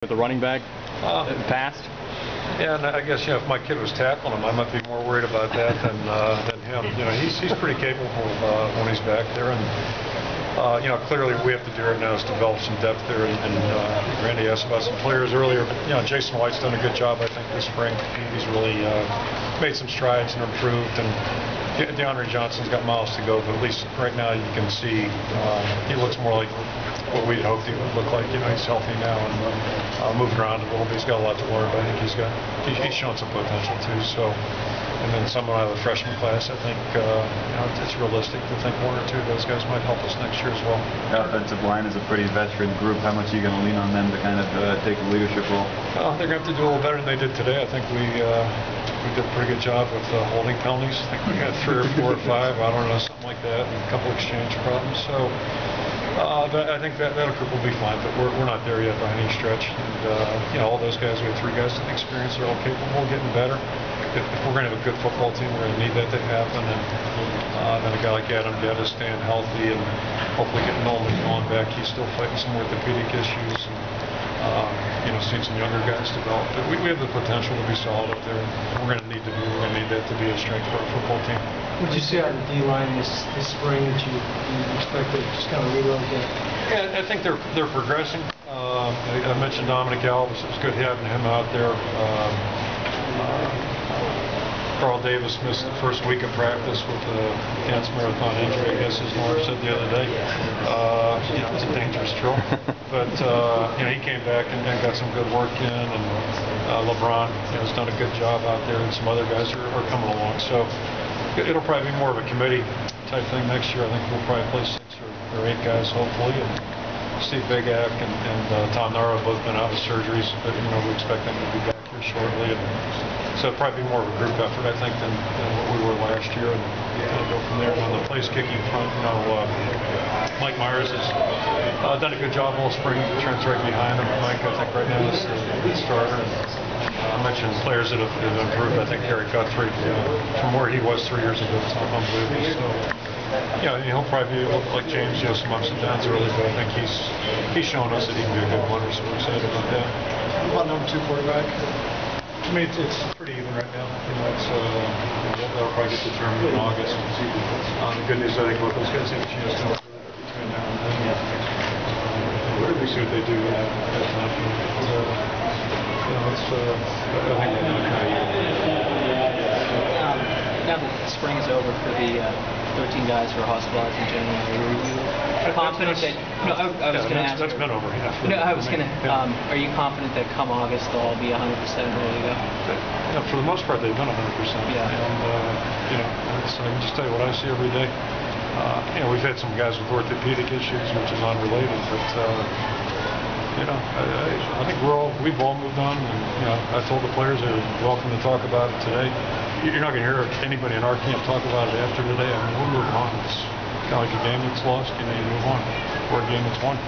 With the running back passed? Yeah, and I guess, if my kid was tackling him, I might be more worried about that than him. He's pretty capable when he's back there, and clearly what we have to do right now is develop some depth there. And Randy asked about some players earlier, but Jason White's done a good job, I think, this spring. He's really made some strides and improved, and DeAndre Johnson's got miles to go, but at least right now you can see he looks more like what we'd hoped he would look like. He's healthy now and moving around a little bit. He's got a lot to learn, but I think he's shown some potential too. So, and then someone out of the freshman class, I think it's realistic to think one or two of those guys might help us next year as well. The offensive line is a pretty veteran group. How much are you going to lean on them to kind of take the leadership role? They're going to have to do a little better than they did today. I think we did a pretty good job with holding penalties. I think we got 3 or 4 or 5, I don't know, something like that, and a couple exchange problems. So I think that group will be fine, but we're not there yet by any stretch. And all those guys, we have 3 guys with experience, are all capable of getting better. If we're going to have a good football team, we're going to need that to happen. And then a guy like Adam Geddes staying healthy and hopefully getting Nolan going back. He's still fighting some orthopedic issues. And, seeing some younger guys develop. But we have the potential to be solid up there. We're going to need that to be a strength for our football team. What did you see out of the D-line this spring that you expected to just kind of reload that? Yeah, I think they're progressing. I mentioned Dominic Alves. It was good having him out there. Carl Davis missed the first week of practice with a dance marathon injury, I guess, as Norm said the other day. It's a dangerous drill. But, he came back and got some good work in, and LeBron has done a good job out there, and some other guys are coming along. So it'll probably be more of a committee type thing next year. I think we'll probably play 6 or 8 guys, hopefully. And Steve Bigak and Tom Naro have both been out with surgeries, but we expect them to be back here shortly. And so it'll probably be more of a group effort, I think, than what we were last year, and kind of go from there. And on the place kicking front, Mike Myers has done a good job all spring. Trent's right behind him. Mike, I think, right now is the starter. I mentioned players that have improved. I think Eric Guthrie, from where he was 3 years ago, it's unbelievable. So, he'll probably be like James, some ups and downs early, but I think he's shown us that he can be a good punter, so we're excited about that. What about number 2 quarterback? I mean, it's pretty even right now. That'll probably get determined in August. The good news, I think, both those guys have a chance to between now and then. We see what they do at time. I think they're going to Now that spring is over for the 13 guys who are hospitalized in January, are you confident that? I was going to ask. That's been over. I was going to. Are you confident that come August they'll all be 100% ready to go? For the most part, they've been 100%. Yeah. And I can just tell you what I see every day. We've had some guys with orthopedic issues, which is unrelated, but. I think we've all moved on, and I told the players they're welcome to talk about it today. You're not going to hear anybody in our camp talk about it after today. I mean, we're moving on. It's kind of like a game that's lost, you move on, or a game that's won.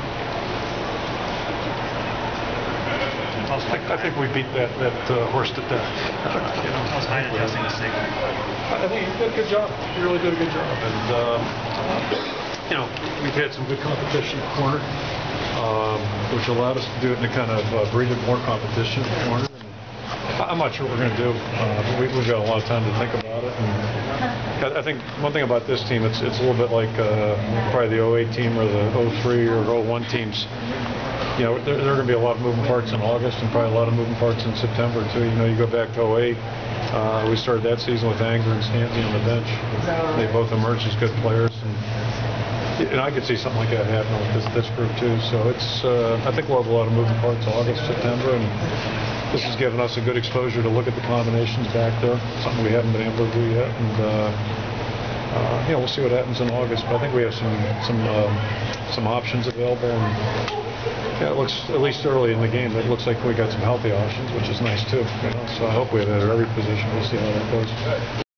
I think we beat that horse to death. How's Hein adjusting to sick? I think he did a good job. He really did a good job, and we've had some good competition at corner. Which allowed us to do it and to kind of breed more competition in the corner. I'm not sure what we're going to do. We've got a lot of time to think about it. And I think one thing about this team, it's a little bit like probably the 08 team or the 03 or 01 teams. There are going to be a lot of moving parts in August and probably a lot of moving parts in September too. You go back to 08. We started that season with Anger and Stanley on the bench. They both emerged as good players. And I could see something like that happening with this group too. So it's I think we'll have a lot of moving parts August, September, and this has given us a good exposure to look at the combinations back there. Something we haven't been able to do yet, and we'll see what happens in August. But I think we have some options available, and it looks, at least early in the game, it looks like we got some healthy options, which is nice too. So I hope we have that at every position. We'll see how that goes.